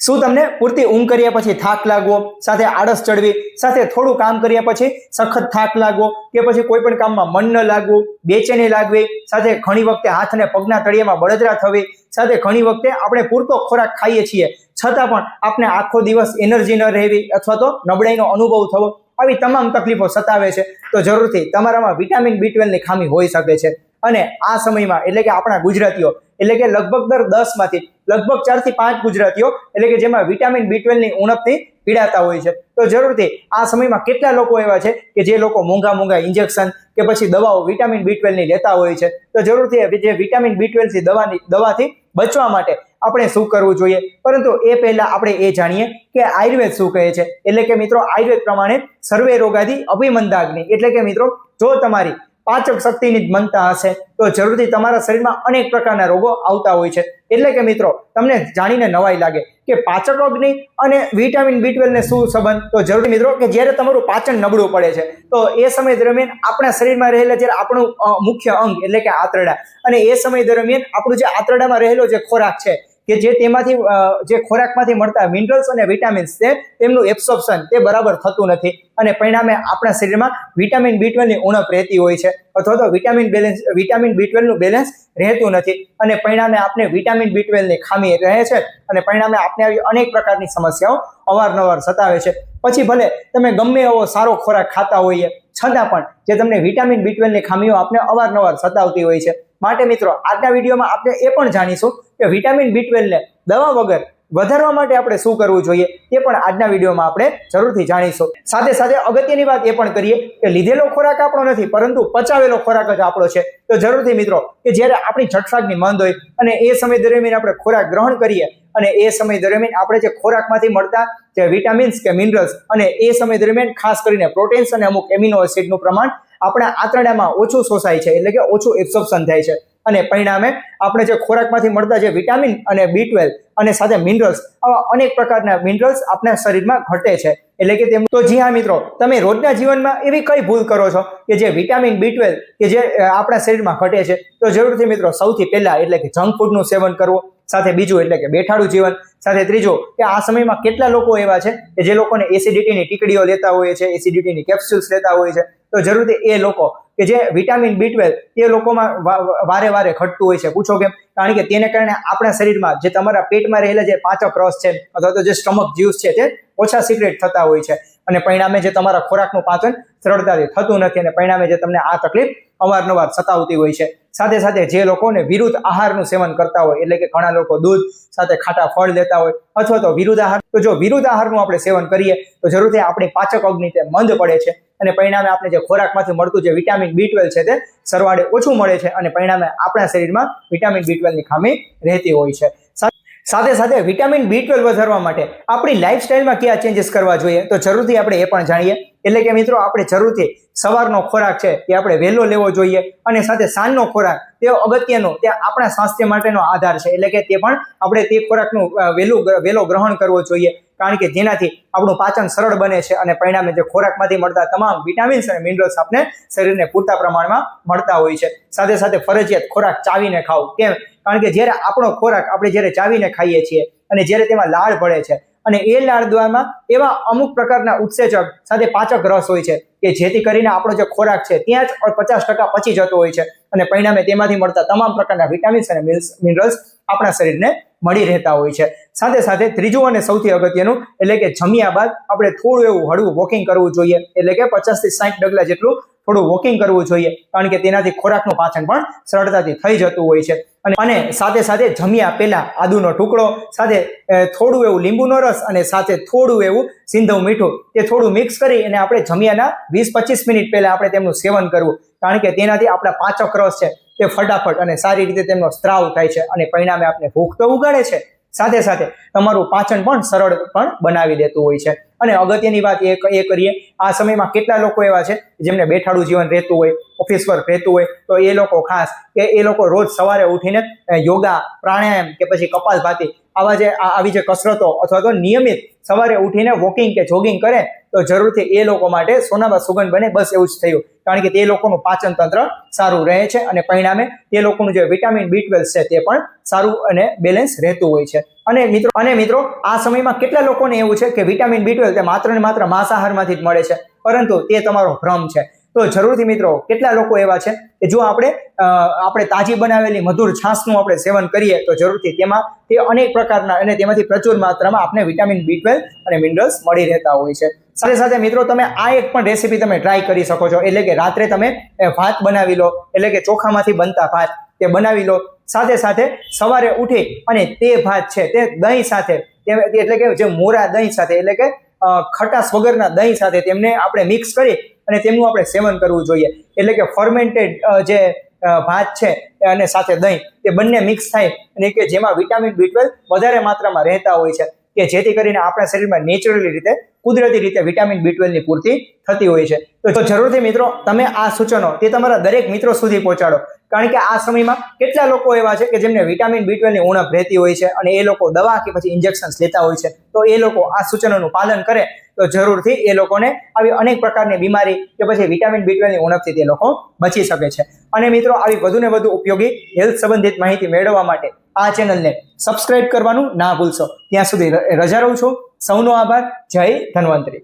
શું તમને પૂરતી ઊંઘ કર્યા પછી થાક લાગવો, સાથે આળસ ચડવી, સાથે થોડું કામ કર્યા પછી સખત થાક લાગવો કે પછી કોઈ પણ કામમાં મન ન લાગવું, બેચેની લાગવી, સાથે ઘણી વખતે હાથ અને પગના તળિયામાં બળતરા થવી, સાથે ઘણી વખતે આપણે પૂરતો ખોરાક ખાઈએ છીએ છતાં પણ આપણે આખો દિવસ એનર્જી ન રહેવી અથવા તો નબળાઈનો અનુભવ થવો, આવી તમામ તકલીફો સતાવે છે તો જરૂરથી તમારામાં વિટામિન B12 ની ખામી હોઈ શકે છે. અને આ સમયમાં એટલે કે આપણા ગુજરાતીઓ એટલે કે લગભગ દર 10 માંથી લગભગ 4 થી 5 ગુજરાતીઓ એટલે કે જેમાં વિટામિન B12 ની ઉણપથી પીડાતા હોય છે. તો જરૂરથી આ સમયમાં કેટલા લોકો એવા છે કે જે લોકો મોંઘા ઇન્જેક્શન કે પછી દવાઓ વિટામિન B12 ની લેતા હોય છે. તો જરૂરથી જે વિટામિન B12 થી દવાથી બચવા માટે આપણે શું કરવું જોઈએ, પરંતુ એ પહેલા આપણે એ જાણીએ કે આયુર્વેદ શું કહે છે. એટલે કે મિત્રો આયુર્વેદ પ્રમાણે સર્વે રોગાદિ અભિમંદાગ્નિ એટલે કે મિત્રો જો તમારી પાચક શક્તિની જ મનતા હશે તો જરૂરથી તમારા શરીરમાં અનેક પ્રકારના રોગો આવતા હોય છે. એટલે કે મિત્રો તમને જાણીને નવાઈ લાગે કે પાચક અગ્નિ અને વિટામિન B12 ને શું સંબંધ. તો જરૂરી મિત્રો કે જ્યારે તમારું પાચન નબળું પડે છે તો એ સમય દરમિયાન આપણા શરીરમાં રહેલા જ્યારે આપણું મુખ્ય અંગ એટલે કે આંતરડા, અને એ સમય દરમિયાન આપણું જે આંતરડામાં રહેલો જે ખોરાક છે કે જે તેમાંથી જે ખોરાકમાંથી મળતા મિનરલ્સ અને વિટામિન્સ છે તેમનું એબ્સોર્પ્શન તે બરાબર થતું નથી અને પરિણામે આપણા શરીરમાં વિટામિન B12 ની ઉણપ રહેતી હોય છે અથવા તો વિટામિન B12 નું બેલેન્સ રહેતું નથી અને પરિણામે આપણે વિટામિન B12 ની ખામી રહે છે અને પરિણામે આપણે આવી અનેક પ્રકારની સમસ્યાઓ અવારનવાર સતાવે છે. પછી ભલે તમે ગમે એવો સારો ખોરાક ખાતા હોઈએ છતાં પણ જે તમને વિટામિન B12 ની ખામીઓ આપણે અવારનવાર સતાવતી હોય છે. માટે મિત્રો આજના વિડીયોમાં આપણે એ પણ જાણીશું કે વિટામિન B12 ને દવા વગર વધારવા માટે આપણે શું કરવું જોઈએ તે પણ આજના વિડીયોમાં આપણે જરૂરથી જાણીશું. સાથે સાથે અગત્યની વાત એ પણ કરીએ કે લીધેલો ખોરાક આપણો નથી પરંતુ પચાવેલો ખોરાક જ આપણો છે. તો જરૂરથી મિત્રો કે જ્યારે આપણી જઠરાગ્નિ મંદ હોય અને એ સમય દરમિયાન આપણે ખોરાક ગ્રહણ કરીએ અને એ સમય દરમિયાન આપણે જે ખોરાકમાંથી મળતા જે વિટામિન્સ કે મિનરલ્સ અને એ સમય દરમિયાન ખાસ કરીને પ્રોટીન્સ અને અમુક એમિનો એસિડનું પ્રમાણ આપણા આંતરડામાં ઓછું શોષાય છે એટલે કે ઓછું એબ્સોર્પ્શન થાય છે અને પરિણામે આપણે જે ખોરાકમાંથી મળતા જે વિટામિન અને B12 અને સાથે મિનરલ્સ આવા અનેક પ્રકારના મિનરલ્સ આપણા શરીરમાં ઘટે છે. એટલે કે તેમ તો જી હા મિત્રો, તમે રોજના જીવનમાં એવી કઈ ભૂલ કરો છો કે જે વિટામિન B12 કે જે આપણા શરીરમાં ઘટે છે? તો જરૂરથી મિત્રો સૌથી પહેલા એટલે કે જંક ફૂડનું સેવન કરવું, સાથે બીજું એટલે કે બેઠાડું જીવન, સાથે ત્રીજું કે આ સમયમાં કેટલા લોકો એવા છે કે જે લોકોને એસિડિટીની ટીકડીઓ લેતા હોય છે, એસિડિટીની કેપ્સ્યુલ્સ લેતા હોય છે. તો જરૂરથી એ લોકો કે જે વિટામિન B12 એ લોકોમાં વારે ઘટતું હોય છે. પૂછો કેમ? કારણ કે તેને કારણે આપણા શરીરમાં જે તમારા પેટમાં રહેલા જે પાચક રસ છે અથવા તો જે સ્ટમક જ્યુસ છે તે ઓછા સિક્રેટ થતા હોય છે અને પરિણામે જે તમારા ખોરાકનું પાચન સરળતાથી થતું નથી અને પરિણામે જે તમને આ તકલીફ અવારનવાર સતાવતી હોય છે. સાથે સાથે જે લોકોને વિરુદ્ધ આહારનું સેવન કરતા હોય એટલે કે ઘણા લોકો દૂધ સાથે ખાટા ફળ લેતા હોય અથવા તો વિરુદ્ધ આહાર, તો જો વિરુદ્ધ આહારનું આપણે સેવન કરીએ તો જરૂરથી આપણી પાચક અગ્નિ તે મંદ પડે છે અને પરિણામે આપણે જે ખોરાકમાંથી મળતું જે વિટામિન B12 છે તે સરવાળે ઓછું મળે છે અને પરિણામે આપણા શરીરમાં વિટામિન B12 ની ખામી રહેતી હોય છે. સાથે સાથે વિટામિન B12 વધારવા માટે આપણી લાઈફસ્ટાઈલમાં કયા ચેન્જીસ કરવા જોઈએ તો જરૂરથી આપણે એ પણ જાણીએ. એટલે કે મિત્રો આપણે જરૂરથી સવારનો ખોરાક છે તે આપણે વહેલો લેવો જોઈએ અને સાથે સાંજનો ખોરાક તે અગત્યનો તે આપણા સ્વાસ્થ્ય માટેનો આધાર છે. એટલે કે તે પણ આપણે તે ખોરાકનું વહેલો ગ્રહણ કરવો જોઈએ કારણ કે જેનાથી આપણું પાચન સરળ બને છે અને પરિણામે જે ખોરાકમાંથી મળતા તમામ વિટામિન્સ અને મિનરલ્સ આપણે શરીરને પૂરતા પ્રમાણમાં મળતા હોય છે. સાથે સાથે ફરજિયાત ખોરાક ચાવીને ખાવું. કેમ? કારણ કે જ્યારે આપણો ખોરાક આપણે જ્યારે ચાવીને ખાઈએ છીએ અને જ્યારે તેમાં લાળ ભળે છે અને એ લાળ દ્વારમાં એવા અમુક પ્રકારના ઉત્સેચક સાથે પાચક રસ હોય છે કે જેથી કરીને આપણો જે ખોરાક છે ત્યાં જ 50% પચી જતો હોય છે અને પરિણામે તેમાંથી મળતા તમામ પ્રકારના વિટામિન્સ અને મિનરલ્સ આપણા શરીરને મળી રહેતા હોય છે. સાથે સાથે ત્રીજું અને સૌથી અગત્યનું એટલે કે જમ્યા બાદ આપણે થોડું એવું હળવું વોકિંગ કરવું જોઈએ. એટલે કે 50 થી 60 ડગલા જેટલું થોડું વોકિંગ કરવું જોઈએ કારણ કે તેનાથી ખોરાકનું પાચન પણ સરળતાથી થઈ જતું હોય છે. અને સાથે સાથે જમ્યા પહેલા આદુનો ટુકડો સાથે થોડું એવું લીંબુનો રસ અને સાથે થોડું એવું સિંધવ મીઠું તે થોડું મિક્સ કરી અને આપણે જમ્યાના 20-25 મિનિટ પહેલા આપણે તેમનું સેવન કરવું કારણ કે તેનાથી આપણા પાચક રસ છે તે ફટાફટ અને સારી રીતે તેમનો સ્ત્રાવ થાય છે અને પરિણામે આપણે ભૂખ તો ઉગાડે છે, સાથે સાથે તમારું પાચન પણ સરળ પણ બનાવી દેતું હોય છે. અને અગત્યની વાત એ કરીએ આ સમયમાં કેટલા લોકો એવા છે જેમને બેઠાડું જીવન રહેતું હોય, ઓફિસ વર્ક રહેતું હોય તો એ લોકો ખાસ કે એ લોકો રોજ સવારે ઉઠીને યોગા, પ્રાણાયામ કે પછી કપાલભાતિ આવી જે કસરતો અથવા તો નિયમિત સવારે ઉઠીને વોકિંગ કે જોગિંગ કરે તો જરૂરથી એ લોકો માટે સોનામાં સુગંધ બને, બસ એવું જ થયું. કારણ કે તે લોકોનું પાચન તંત્ર સારું રહે છે અને પરિણામે તે લોકોનું જે વિટામિન B12 છે તે પણ સારું અને બેલેન્સ રહેતું હોય છે. અને મિત્રો આ સમયમાં કેટલા લોકોને એવું છે કે વિટામિન B12 તે માત્ર ને માત્ર માંસાહારમાંથી જ મળે છે, પરંતુ તે તમારો ભ્રમ છે. તો જરૂરથી મિત્રો કેટલા લોકો એવા છે કે જો આપણે તાજી બનાવેલી મધુર છાશનું આપણે સેવન કરીએ તો જરૂરથી તેમાં તે અનેક પ્રકારના અને તેમાંથી પ્રચુર માત્રામાં આપણે વિટામિન B12 અને મિનરલ્સ મળી રહેતા હોય છે. સાથે સાથે મિત્રો તમે આ એક પણ રેસીપી તમે ટ્રાય કરી શકો છો, એટલે કે રાત્રે તમે ભાત બનાવી લો, એટલે કે ચોખામાંથી બનતા ભાત તે બનાવી લો. સાથે સાથે સવારે ઉઠી અને તે ભાત છે તે દહીં સાથે, એટલે કે જે મોરા દહીં સાથે, એટલે કે ખટાશ વગરના દહીં સાથે તેમને આપણે મિક્સ કરી અને તેમનું આપણે સેવન કરવું જોઈએ. એટલે કે ફર્મેન્ટેડ જે ભાત છે અને સાથે દહીં તે બંને મિક્સ થાય અને કે જેમાં વિટામિન B12 વધારે માત્રામાં રહેતા હોય છે, કે જેથી કરીને આપણા શરીરમાં નેચરલી રીતે કુદરતી રીતે વિટામિન B12 ની પૂર્તિ થતી હોય છે. તો જરૂરથી મિત્રો તમે આ સૂચનો તે તમારા દરેક મિત્રો સુધી પહોંચાડો, કારણ કે આ સમયમાં કેટલા લોકો એવા છે કે જેમને વિટામિન B12 ની ઉણપ રહેતી હોય છે અને એ લોકો દવા કે પછી ઇન્જેક્શન લેતા હોય છે. તો એ લોકો આ સૂચનોનું પાલન કરે તો જરૂરથી એ લોકોને આવી અનેક પ્રકારની બીમારી કે પછી વિટામિન B12 ની ઉણપથી તે લોકો બચી શકે છે. અને મિત્રો આવી વધુ ને વધુ ઉપયોગી હેલ્થ સંબંધિત માહિતી મેળવવા માટે આ ચેનલને સબસ્ક્રાઇબ કરવાનું ના ભૂલશો. ત્યાં સુધી રજા રહું છું. સૌનો આભાર. જય ધન્વંતરી.